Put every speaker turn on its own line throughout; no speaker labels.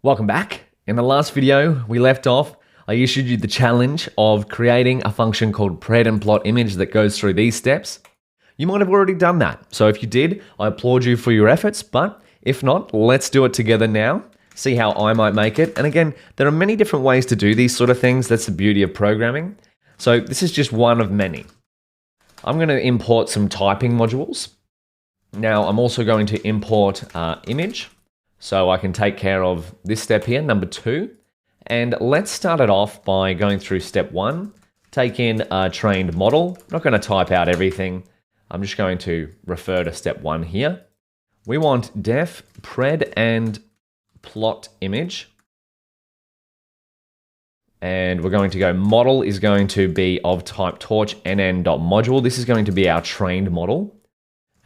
Welcome back. In the last video, we left off. I issued you the challenge of creating a function called pred and plot image that goes through these steps. You might have already done that. So if you did, I applaud you for your efforts, but if not, let's do it together now. See how I might make it. And again, there are many different ways to do these sort of things. That's the beauty of programming. So this is just one of many. I'm going to import some typing modules. Now I'm also going to import image. So I can take care of this step here, number 2. And let's start it off by going through step 1. Take in a trained model. I'm not going to type out everything. I'm just going to refer to step 1 here. We want def pred and plot image. And we're going to go model is going to be of type torch nn.module. This is going to be our trained model.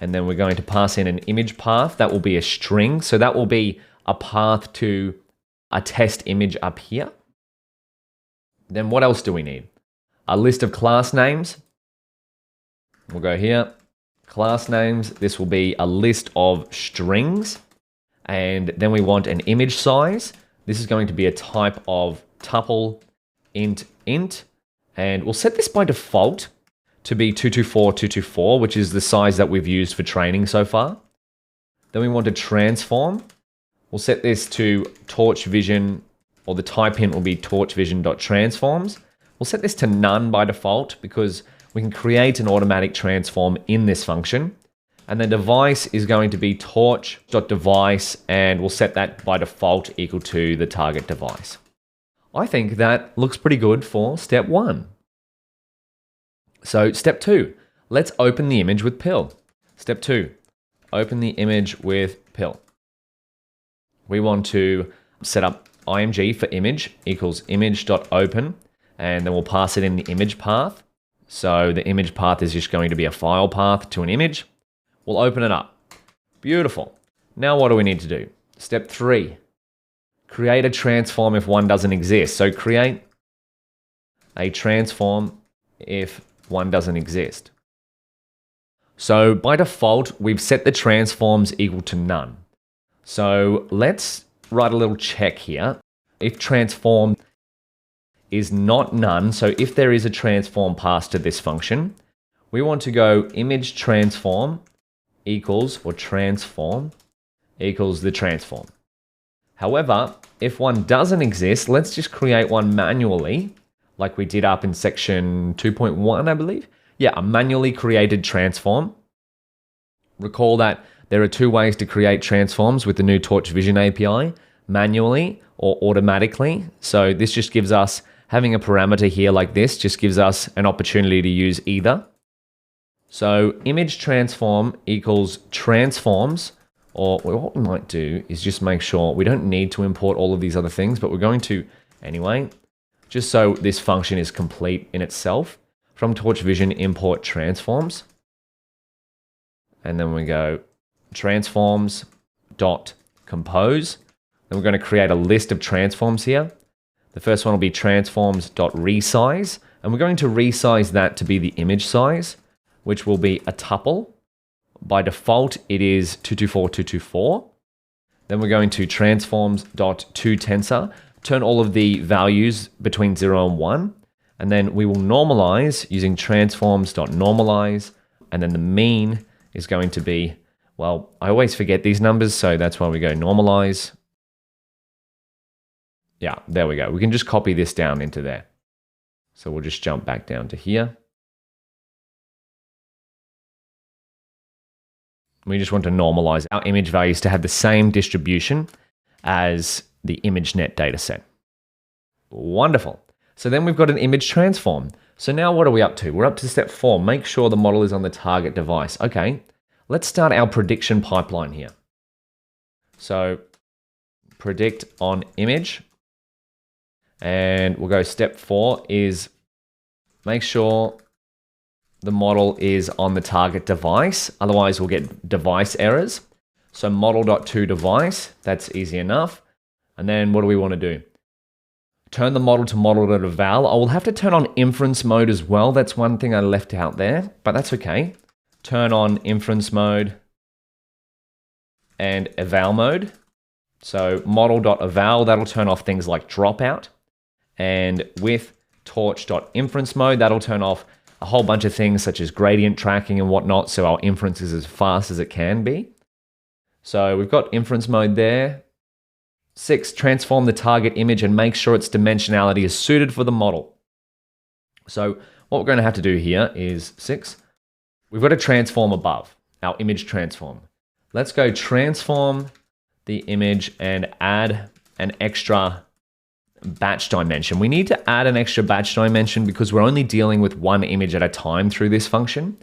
And then we're going to pass in an image path. That will be a string. So that will be a path to a test image up here. Then what else do we need? A list of class names. We'll go here. Class names. This will be a list of strings. And then we want an image size. This is going to be a type of tuple int. And we'll set this by default to be 224, which is the size that we've used for training so far. Then we want to transform. We'll set this to torch vision, or the type hint will be torchvision.transforms. We'll set this to none by default because we can create an automatic transform in this function. And the device is going to be torch.device, and we'll set that by default equal to the target device. I think that looks pretty good for step 1. So step 2, let's open the image with pill. Step 2, open the image with pill. We want to set up img for image equals image.open, and then we'll pass it in the image path. So the image path is just going to be a file path to an image. We'll open it up. Beautiful. Now what do we need to do? Step 3, create a transform if one doesn't exist. So create a transform if one doesn't exist. So by default, we've set the transforms equal to none. So let's write a little check here. If transform is not none, so if there is a transform passed to this function, we want to go image transform equals, or transform equals the transform. However, if one doesn't exist, let's just create one manually, like we did up in section 2.1, I believe. Yeah, a manually created transform. Recall that there are 2 ways to create transforms with the new Torch Vision API, manually or automatically. So this just gives us, having a parameter here like this, just gives us an opportunity to use either. So image transform equals transforms, or what we might do is just make sure we don't need to import all of these other things, but we're going to anyway. Just so this function is complete in itself. From Torch Vision, import transforms. And then we go transforms dot compose. Then we're going to create a list of transforms here. The first one will be transforms dot resize. And we're going to resize that to be the image size, which will be a tuple. By default, it is 224. Then we're going to transforms dot toTensor. Turn all of the values between 0 and 1, and then we will normalize using transforms.normalize, and then the mean is going to be, well, I always forget these numbers, so that's why we go normalize. Yeah, there we go. We can just copy this down into there. So we'll just jump back down to here. We just want to normalize our image values to have the same distribution as the ImageNet dataset. Wonderful. So then we've got an image transform. So now what are we up to? We're up to step 4. Make sure the model is on the target device. Okay, let's start our prediction pipeline here. So predict on image. And we'll go step 4 is make sure the model is on the target device. Otherwise, we'll get device errors. So model.toDevice, that's easy enough. And then what do we want to do? Turn the model to model.eval. I will have to turn on inference mode as well. That's one thing I left out there, but that's okay. Turn on inference mode and eval mode. So model.eval, that'll turn off things like dropout. And with torch.inference mode, that'll turn off a whole bunch of things such as gradient tracking and whatnot, so our inference is as fast as it can be. So we've got inference mode there. 6, transform the target image and make sure its dimensionality is suited for the model. So what we're going to have to do here is 6. We've got a transform above, our image transform. Let's go transform the image and add an extra batch dimension. We need to add an extra batch dimension because we're only dealing with one image at a time through this function,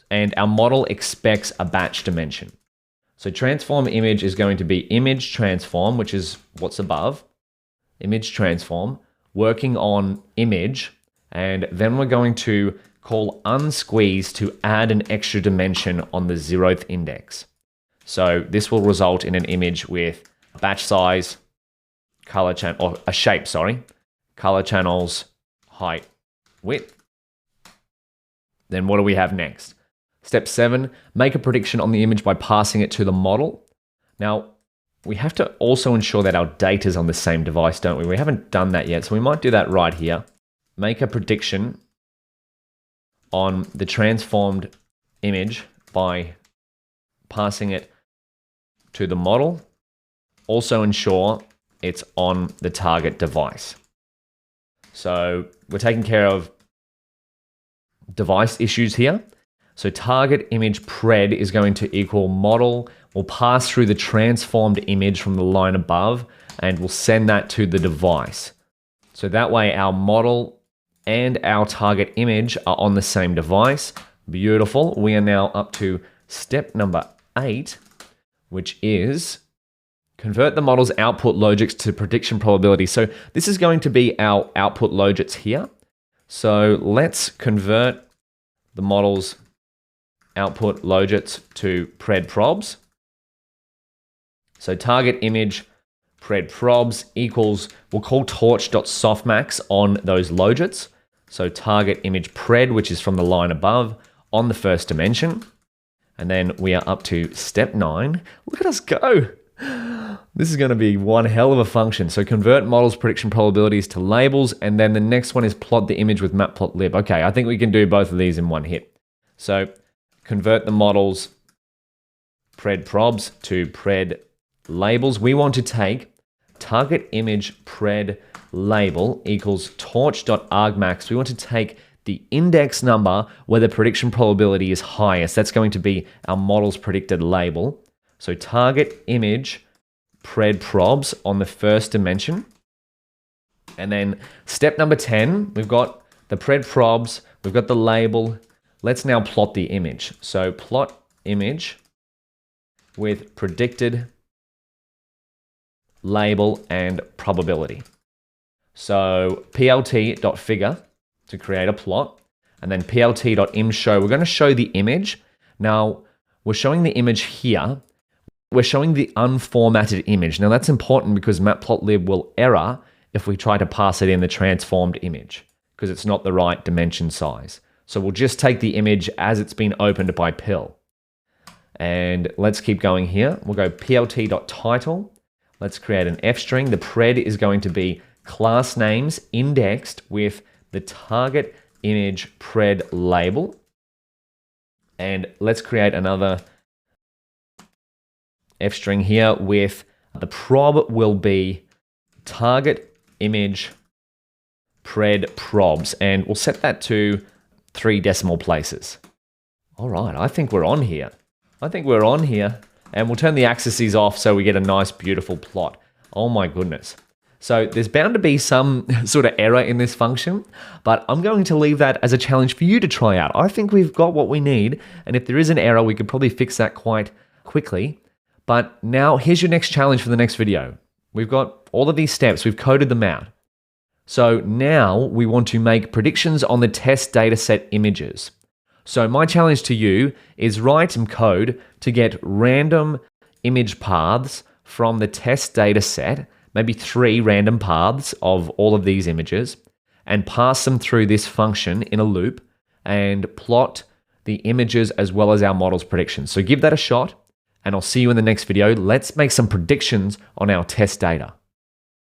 and our model expects a batch dimension. So transform image is going to be image transform, which is what's above, image transform, working on image, and then we're going to call unsqueeze to add an extra dimension on the 0th index. So this will result in an image with batch size, color channel, or a shape, sorry, color channels, height, width. Then what do we have next? Step 7, make a prediction on the image by passing it to the model. Now, we have to also ensure that our data is on the same device, don't we? We haven't done that yet, so we might do that right here. Make a prediction on the transformed image by passing it to the model. Also ensure it's on the target device. So we're taking care of device issues here. So target image pred is going to equal model. We'll pass through the transformed image from the line above and we'll send that to the device. So that way our model and our target image are on the same device. Beautiful. We are now up to step number 8, which is convert the model's output logits to prediction probability. So this is going to be our output logits here. So let's convert the model's output logits to pred probs. So target image pred probs equals, we'll call torch.softmax on those logits. So target image pred, which is from the line above, on the first dimension. And then we are up to step 9. Look at us go. This is going to be one hell of a function. So convert models prediction probabilities to labels, and then the next one is plot the image with matplotlib. Okay, I think we can do both of these in one hit. So convert the models pred probs to pred labels. We want to take target image pred label equals torch.argmax. We want to take the index number where the prediction probability is highest. That's going to be our model's predicted label. So target image pred probs on the first dimension. And then step number 10, we've got the pred probs, we've got the label. Let's now plot the image. So plot image with predicted label and probability. So plt.figure to create a plot, and then plt.imshow. We're going to show the image. Now, we're showing the image here. We're showing the unformatted image. Now, that's important because matplotlib will error if we try to pass it in the transformed image because it's not the right dimension size. So we'll just take the image as it's been opened by PIL. And let's keep going here. We'll go plt.title. Let's create an F string. The pred is going to be class names indexed with the target image pred label. And let's create another F string here with the prob will be target image pred probs. And we'll set that to 3 decimal places. All right, I think we're on here. And we'll turn the axes off so we get a nice, beautiful plot. Oh my goodness. So there's bound to be some sort of error in this function, but I'm going to leave that as a challenge for you to try out. I think we've got what we need, and if there is an error, we could probably fix that quite quickly. But now here's your next challenge for the next video. We've got all of these steps, we've coded them out. So now we want to make predictions on the test dataset images. So my challenge to you is write some code to get random image paths from the test dataset, maybe 3 random paths of all of these images, and pass them through this function in a loop and plot the images as well as our model's predictions. So give that a shot and I'll see you in the next video. Let's make some predictions on our test data.